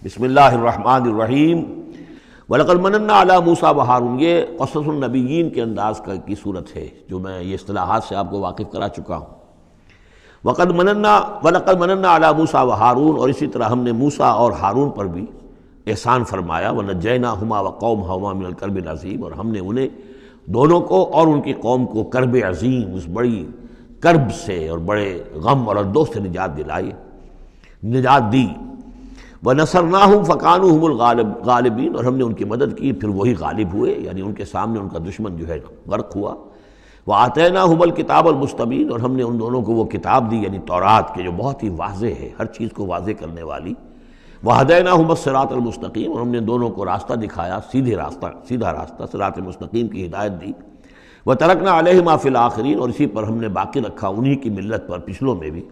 بسم اللہ الرحمن الرحیم وَلَقَدْ مَنَنَّا عَلَىٰ مُوسَىٰ وَهَارُونَ، یہ قصص النبیین کے انداز کی صورت ہے جو میں یہ اصطلاحات سے آپ کو واقف کرا چکا ہوں۔ وَلَقَدْ مَنَنَّا عَلَىٰ مُوسَىٰ وَهَارُونَ، اور اسی طرح ہم نے موسیٰ اور ہارون پر بھی احسان فرمایا۔ وَنَجَّيْنَاهُمَا وَقَوْمَهُمَا مِنَ الْكَرْبِ الْعَظِيمِ، اور ہم نے انہیں دونوں کو اور ان کی قوم کو کرب عظیم، اس بڑی کرب سے اور بڑے غم اور اندوہ سے نجات دی۔ وَنَصَرْنَاهُمْ فَكَانُوا هُمُ الْغَالِبِينَ، اور ہم نے ان کی مدد کی پھر وہی غالب ہوئے، یعنی ان کے سامنے ان کا دشمن جو ہے غرق ہوا۔ وَآتَيْنَاهُمُ الْكِتَابَ الْمُسْتَبِينَ، اور ہم نے ان دونوں کو وہ کتاب دی یعنی تورات کے جو بہت ہی واضح ہے، ہر چیز کو واضح کرنے والی۔ وَهَدَيْنَاهُمَ الصِّرَاطَ الْمُسْتَقِيمَ، اور ہم نے دونوں کو راستہ دکھایا، سیدھا راستہ صراط مستقیم کی ہدایت دی۔ وَتَرَكْنَا عَلَيْهِمَا فِي الْآخِرِينَ، اور اسی پر ہم نے باقی رکھا انہی کی ملت پر پچھلوں میں بھی۔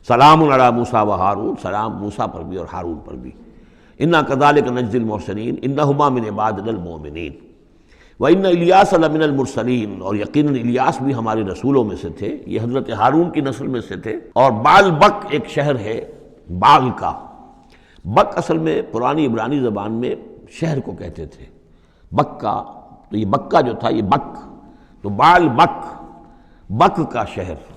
سلام علی موسیٰ و ہارون، سلام موسیٰ پر بھی اور ہارون پر بھی۔ انا کذالک نجزی المحسنین انہما من عبادنا المؤمنین وان الیاس لمن المرسلین، اور یقیناً الیاس بھی ہمارے رسولوں میں سے تھے، یہ حضرت ہارون کی نسل میں سے تھے۔ اور بال بک ایک شہر ہے بال کا، بک اصل میں پرانی عبرانی زبان میں شہر کو کہتے تھے، بکہ، تو یہ بکہ جو تھا یہ بک، تو بال بک، بک کا شہر۔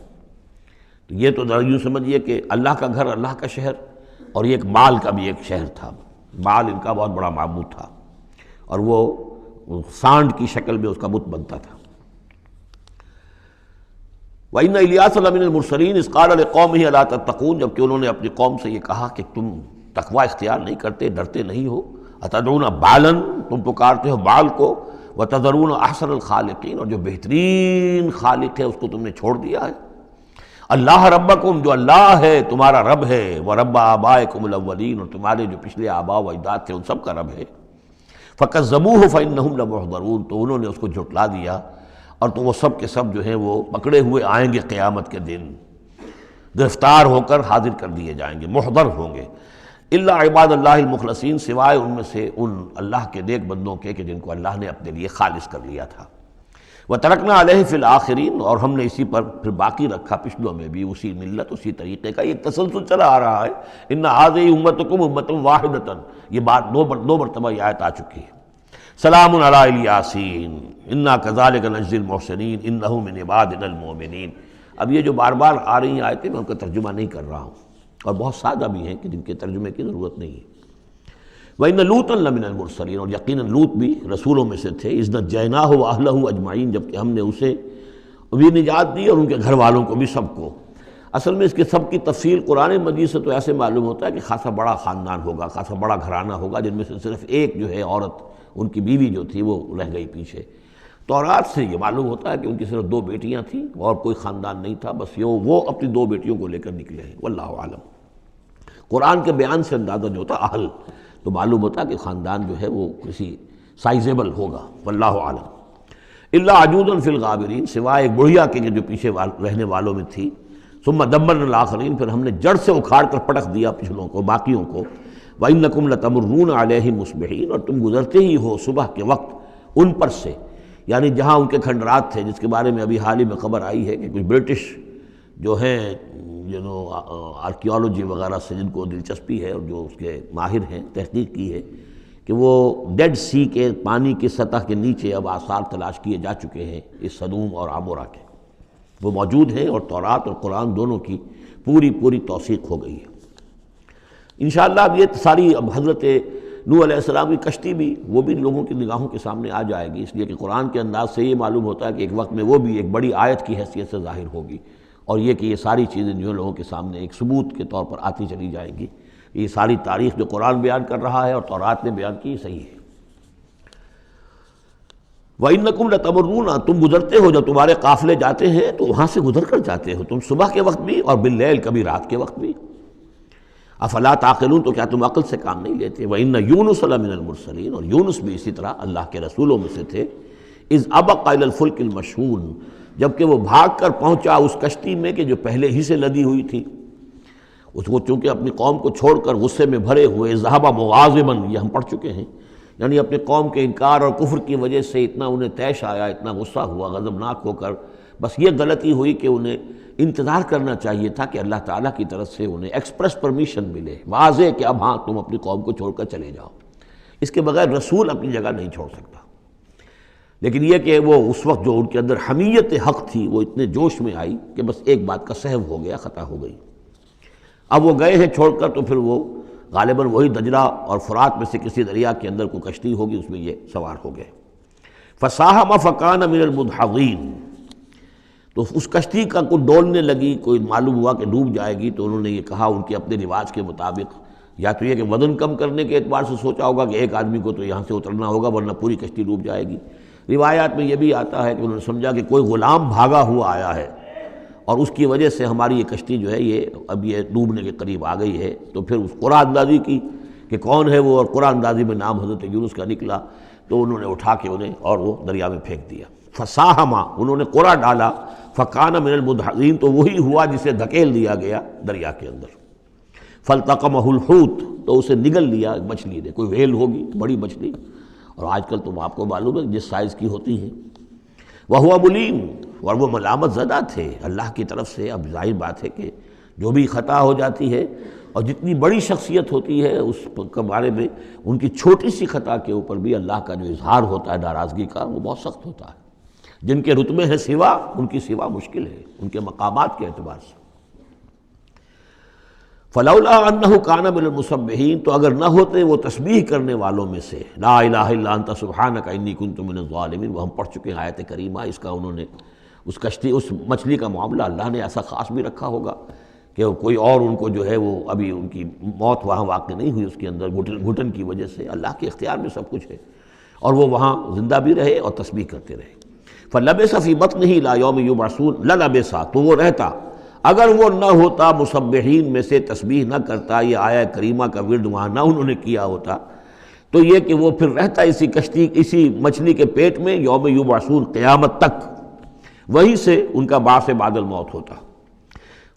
تو یہ تو یوں سمجھیے کہ اللہ کا گھر، اللہ کا شہر، اور یہ ایک بال کا بھی ایک شہر تھا۔ بال ان کا بہت بڑا معبود تھا، اور وہ سانڈ کی شکل میں اس کا بت بنتا تھا۔ وَإِنَّ إِلْيَاسَ لَمِنَ الْمُرْسَلِينَ إِذْ قَالَ لِقَوْمِهِ أَلَا تَتَّقُونَ، جبکہ انہوں نے اپنی قوم سے یہ کہا کہ تم تقوی اختیار نہیں کرتے، ڈرتے نہیں ہو۔ أَتَدْعُونَ بَالًا، تم پکارتے ہو بال کو، وَتَذَرُونَ أَحْسَنَ الْخَالِقِينَ، اور جو بہترین خالق ہے اس کو تم نے چھوڑ دیا ہے۔ اللہ ربکم، جو اللہ ہے تمہارا رب ہے، ورب آبائکم الاولین، اور تمہارے جو پچھلے آباء و اجداد تھے ان سب کا رب ہے۔ فکذبوہ فانہم لمحضرون، تو انہوں نے اس کو جھٹلا دیا، اور تو وہ سب کے سب جو ہیں وہ پکڑے ہوئے آئیں گے قیامت کے دن، گرفتار ہو کر حاضر کر دیے جائیں گے، محضر ہوں گے۔ الا عباد اللہ المخلصین، سوائے ان میں سے ان اللہ کے نیک بندوں کے کہ جن کو اللہ نے اپنے لیے خالص کر لیا تھا۔ وَتَرَكْنَا عَلَيْهِ فِي الْآخِرِينَ، اور ہم نے اسی پر پھر باقی رکھا پچھلوں میں بھی اسی ملت، اسی طریقے کا، یہ تسلسل چلا آ رہا ہے۔ اِنَّ هَٰذِهِ أُمَّتُكُمْ أُمَّةً وَاحِدَةً، یہ بات دو مرتبہ یہ آیت آ چکی ہے۔ سلام علی الیاسین انا کذالک نجزی المحسنین انہ من عبادنا المؤمنین۔ اب یہ جو بار بار آ رہی ہیں آیتیں، میں ان کا ترجمہ نہیں کر رہا ہوں، اور بہت سادہ بھی ہیں کہ جن کے ترجمے کی ضرورت نہیں ہے۔ وَإِنَّ لُوطًا لَمِنَ الْمُرْسَلِينَ، اور یقیناً لوط بھی رسولوں میں سے تھے۔ اِذْ نَجَّيْنَاهُ وَأَهْلَهُ أَجْمَعِينَ، جبکہ ہم نے اسے بھی نجات دی اور ان کے گھر والوں کو بھی، سب کو۔ اصل میں اس کے سب کی تفصیل قرآن مجید سے تو ایسے معلوم ہوتا ہے کہ خاصا بڑا خاندان ہوگا، خاصا بڑا گھرانہ ہوگا، جن میں سے صرف ایک جو ہے عورت، ان کی بیوی جو تھی وہ رہ گئی پیچھے۔ تورات سے یہ معلوم ہوتا ہے کہ ان کی صرف 2 بیٹیاں تھیں اور کوئی خاندان نہیں تھا، بس وہ اپنی 2 بیٹیوں کو لے کر نکلے ہیں، واللہ عالم۔ قرآن کے بیان سے اندازہ جو ہوتا اہل، تو معلوم ہوتا کہ خاندان جو ہے وہ کسی سائزیبل ہوگا، واللہ عالم۔ الا عجوزا فی الغابرین، سوائے ایک بڑھیا کے جو پیچھے رہنے والوں میں تھی۔ ثم دمرنا الاخرین، پھر ہم نے جڑ سے اکھاڑ کر پٹک دیا پچھلوں کو، باقیوں کو۔ وانکم لتمرون علیہم مصبحین، اور تم گزرتے ہی ہو صبح کے وقت ان پر سے، یعنی جہاں ان کے کھنڈرات تھے، جس کے بارے میں ابھی حال ہی میں خبر آئی ہے کہ کچھ برٹش جو ہیں آرکیالوجی وغیرہ سے جن کو دلچسپی ہے اور جو اس کے ماہر ہیں، تحقیق کی ہے کہ وہ ڈیڈ سی کے پانی کی سطح کے نیچے اب آثار تلاش کیے جا چکے ہیں اس سدوم اور عمورہ کے، وہ موجود ہیں، اور تورات اور قرآن دونوں کی پوری توثیق ہو گئی ہے۔ انشاءاللہ اب یہ ساری، اب حضرت نوح علیہ السلام کی کشتی بھی، وہ بھی لوگوں کی نگاہوں کے سامنے آ جائے گی، اس لیے کہ قرآن کے انداز سے یہ معلوم ہوتا ہے کہ ایک وقت میں وہ بھی ایک بڑی آیت کی حیثیت سے ظاہر ہوگی، اور یہ کہ یہ ساری چیزیں جو لوگوں کے سامنے ایک ثبوت کے طور پر آتی چلی جائیں گی۔ یہ ساری تاریخ جو قرآن بیان کر رہا ہے اور تورات نے بیان کی، صحیح ہے۔ وَإِنَّكُمْ لَتَمُرُّونَ، تم گزرتے ہو، جب تمہارے قافلے جاتے ہیں تو وہاں سے گزر کر جاتے ہو، تم صبح کے وقت بھی اور باللیل، کبھی رات کے وقت بھی۔ افلا تعقلون، تو کیا تم عقل سے کام نہیں لیتے؟ وَإِنَّ يُونُسَ لَمِنَ الْمُرْسَلِينَ، اور یونس بھی اسی طرح اللہ کے رسولوں میں سے تھے۔ اِذْ أَبَقَ إِلَى الْفُلْكِ الْمَشْحُونِ، جبکہ وہ بھاگ کر پہنچا اس کشتی میں کہ جو پہلے ہی سے لدی ہوئی تھی، اس کو چونکہ اپنی قوم کو چھوڑ کر غصے میں بھرے ہوئے، ذهب مغاضبا، یہ ہم پڑھ چکے ہیں، یعنی اپنے قوم کے انکار اور کفر کی وجہ سے اتنا انہیں طیش آیا، اتنا غصہ ہوا، غضبناک ہو کر بس یہ غلطی ہوئی کہ انہیں انتظار کرنا چاہیے تھا کہ اللہ تعالیٰ کی طرف سے انہیں ایکسپریس پرمیشن ملے، واضح کہ اب ہاں تم اپنی قوم کو چھوڑ کر چلے جاؤ۔ اس کے بغیر رسول اپنی جگہ نہیں چھوڑ سکتا۔ لیکن یہ کہ وہ اس وقت جو ان کے اندر حمیت حق تھی وہ اتنے جوش میں آئی کہ بس ایک بات کا سہو ہو گیا، خطا ہو گئی۔ اب وہ گئے ہیں چھوڑ کر، تو پھر وہ غالباً وہی دجلہ اور فرات میں سے کسی دریا کے اندر کوئی کشتی ہوگی، اس میں یہ سوار ہو گئے۔ فساہم فکان من المدحضین، تو اس کشتی کا کوئی ڈولنے لگی، کوئی معلوم ہوا کہ ڈوب جائے گی، تو انہوں نے یہ کہا ان کے اپنے رواج کے مطابق، یا تو یہ کہ وزن کم کرنے کے اعتبار سے سوچا ہوگا کہ ایک آدمی کو تو یہاں سے اترنا ہوگا ورنہ پوری کشتی ڈوب جائے گی۔ روایات میں یہ بھی آتا ہے کہ انہوں نے سمجھا کہ کوئی غلام بھاگا ہوا آیا ہے اور اس کی وجہ سے ہماری یہ کشتی جو ہے یہ اب یہ ڈوبنے کے قریب آ گئی ہے، تو پھر اس قرعہ اندازی کی کہ کون ہے وہ، اور قرعہ اندازی میں نام حضرت یونس کا نکلا، تو انہوں نے اٹھا کے انہیں اور وہ دریا میں پھینک دیا۔ فساہما، انہوں نے قرعہ ڈالا، فکان من المدحضین، تو وہی ہوا جسے دھکیل دیا گیا دریا کے اندر۔ فالتقمہ الحوت، تو اسے نگل لیا مچھلی نے، کوئی ویل ہوگی بڑی مچھلی، اور آج کل تو آپ کو معلوم ہے جس سائز کی ہوتی ہیں۔ وہو ملیم، اور وہ ملامت زدہ تھے اللہ کی طرف سے۔ اب ظاہر بات ہے کہ جو بھی خطا ہو جاتی ہے اور جتنی بڑی شخصیت ہوتی ہے اس کے بارے میں ان کی چھوٹی سی خطا کے اوپر بھی اللہ کا جو اظہار ہوتا ہے ناراضگی کا، وہ بہت سخت ہوتا ہے۔ جن کے رتبے ہیں سوا، ان کی سوا مشکل ہے ان کے مقامات کے اعتبار سے۔ فلولا انہ کان من المسبحین، تو اگر نہ ہوتے وہ تسبیح کرنے والوں میں سے، لا الہ الا انت سبحانک انی کنت من الظالمین، وہ ہم پڑھ چکے ہیں آیت کریمہ۔ اس کا انہوں نے اس کشتی، اس مچھلی کا معاملہ اللہ نے ایسا خاص بھی رکھا ہوگا کہ کوئی اور ان کو جو ہے وہ ابھی ان کی موت وہاں واقع نہیں ہوئی، اس کے اندر گھٹن کی وجہ سے۔ اللہ کے اختیار میں سب کچھ ہے، اور وہ وہاں زندہ بھی رہے اور تسبیح کرتے رہے۔ فلبث فی بطنہ الی یوم یبعثون، للبث، تو وہ رہتا، اگر وہ نہ ہوتا مسبحین میں سے، تسبیح نہ کرتا، یہ آیہ کریمہ کا ورد وہاں نہ انہوں نے کیا ہوتا، تو یہ کہ وہ پھر رہتا اسی کشتی، اسی مچھلی کے پیٹ میں، یوم یبعثون، قیامت تک، وہیں سے ان کا بعث بعد الموت ہوتا۔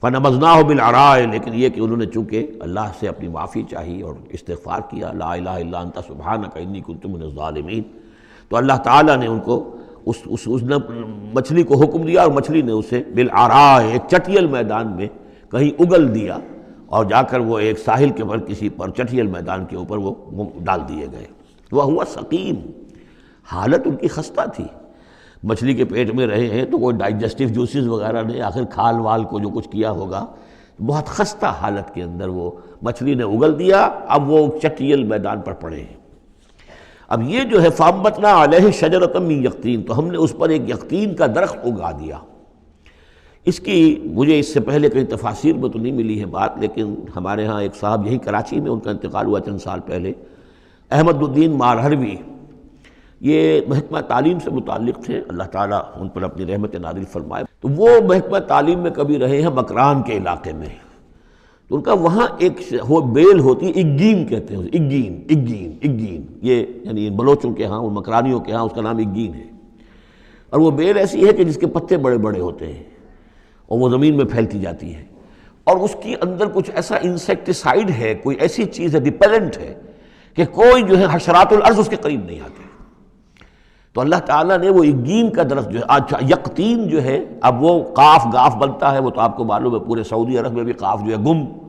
فنبذناہ بالعراء، لیکن یہ کہ انہوں نے چونکہ اللہ سے اپنی معافی چاہی اور استغفار کیا، لا الہ الا انت سبحانک انی کنت من الظالمین، تو اللہ تعالیٰ نے ان کو اس مچھلی کو حکم دیا، اور مچھلی نے اسے بالعراء، ایک چٹیل میدان میں کہیں اگل دیا، اور جا کر وہ ایک ساحل کے پر کسی پر چٹیل میدان کے اوپر وہ ڈال دیے گئے۔ وہو سقیم، حالت ان کی خستہ تھی، مچھلی کے پیٹ میں رہے ہیں تو کوئی ڈائجسٹیو جوسز وغیرہ نے آخر کھال وال کو جو کچھ کیا ہوگا، بہت خستہ حالت کے اندر وہ مچھلی نے اگل دیا، اب وہ چٹیل میدان پر پڑے ہیں۔ اب یہ جو ہے فَأَنبَتْنَا عَلَيْهِ شَجَرَةً مِّن يَقْطِين، تو ہم نے اس پر ایک یقطین کا درخت اگا دیا۔ اس کی مجھے اس سے پہلے کئی تفاسیر میں تو نہیں ملی ہے بات، لیکن ہمارے ہاں ایک صاحب یہیں کراچی میں، ان کا انتقال ہوا چند سال پہلے، احمد الدین مارہروی، یہ محکمہ تعلیم سے متعلق تھے، اللہ تعالیٰ ان پر اپنی رحمت نازل فرمائے۔ تو وہ محکمہ تعلیم میں کبھی رہے ہیں مکران کے علاقے میں، تو ان کا وہاں ایک بیل ہوتی ہے، اگین کہتے ہیں، اگین، یہ یعنی بلوچوں کے ہاں اور مکرانیوں کے ہاں اس کا نام اگین ہے، اور وہ بیل ایسی ہے کہ جس کے پتے بڑے بڑے ہوتے ہیں اور وہ زمین میں پھیلتی جاتی ہے، اور اس کی اندر کچھ ایسا انسیکٹیسائیڈ ہے، کوئی ایسی چیز ہے، ریپیلنٹ ہے، کہ کوئی جو ہے حشرات الارض اس کے قریب نہیں آتے۔ تو اللہ تعالیٰ نے وہ اگین کا درخت جو ہے، یقطین جو ہے، اب وہ قاف گاف بنتا ہے، وہ تو آپ کو معلوم ہے پورے سعودی عرب میں بھی قاف جو ہے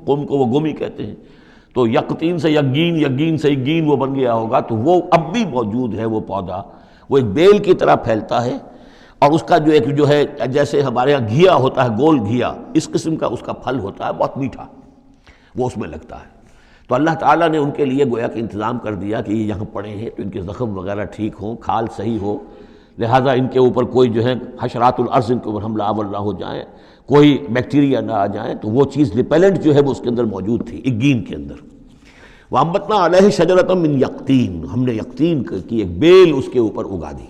قم کو وہ گم ہی کہتے ہیں، تو یقطین سے یقین، یقین سے اگین وہ بن گیا ہوگا، تو وہ اب بھی موجود ہے وہ پودا، وہ ایک بیل کی طرح پھیلتا ہے، اور اس کا جو ایک جو ہے جیسے ہمارے یہاں گھیا ہوتا ہے، گول گھیا، اس قسم کا اس کا پھل ہوتا ہے، بہت میٹھا، وہ اس میں لگتا ہے۔ تو اللہ تعالیٰ نے ان کے لیے گویا کہ انتظام کر دیا کہ یہ یہاں پڑے ہیں تو ان کے زخم وغیرہ ٹھیک ہوں، کھال صحیح ہو، لہٰذا ان کے اوپر کوئی جو ہے حشرات الارض ان کے اوپر حملہ آور نہ ہو جائیں، کوئی بیکٹیریا نہ آ جائیں، تو وہ چیز ریپیلنٹ جو ہے وہ اس کے اندر موجود تھی اگین کے اندر۔ وَأَنبَتْنَا عَلَيْهِ شَجَرَةً مِّن يَقْطِين، ہم نے یقطین کی ایک بیل اس کے اوپر اگا دی۔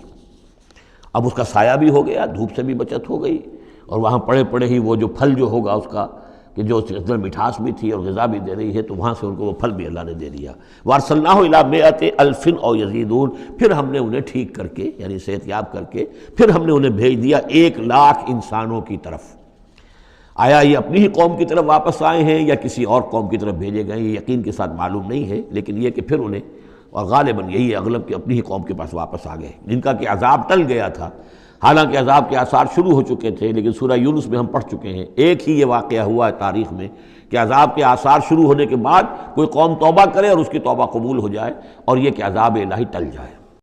اب اس کا سایہ بھی ہو گیا، دھوپ سے بھی بچت ہو گئی، اور وہاں پڑے پڑے ہی وہ جو پھل جو ہوگا اس کا، کہ جو اس کے اندر مٹھاس بھی تھی اور غذا بھی دے رہی ہے، تو وہاں سے ان کو وہ پھل بھی اللہ نے دے دیا۔ وَأَرْسَلْنَاهُ إِلَىٰ مِائَةِ أَلْفٍ أَوْ يَزِيدُونَ، پھر ہم نے انہیں ٹھیک کر کے یعنی صحت یاب کر کے پھر ہم نے انہیں بھیج دیا 1,00,000 انسانوں کی طرف۔ آیا یہ اپنی ہی قوم کی طرف واپس آئے ہیں یا کسی اور قوم کی طرف بھیجے گئے، یہ یقین کے ساتھ معلوم نہیں ہے، لیکن یہ کہ پھر انہیں، اور غالباً یہی ہے اغلب کہ اپنی ہی قوم کے پاس واپس آ گئے، جن کا کہ عذاب ٹل گیا تھا۔ حالانکہ عذاب کے آثار شروع ہو چکے تھے، لیکن سورہ یونس میں ہم پڑھ چکے ہیں ایک ہی یہ واقعہ ہوا ہے تاریخ میں کہ عذاب کے آثار شروع ہونے کے بعد کوئی قوم توبہ کرے اور اس کی توبہ قبول ہو جائے، اور یہ کہ عذاب الہی ٹل جائے۔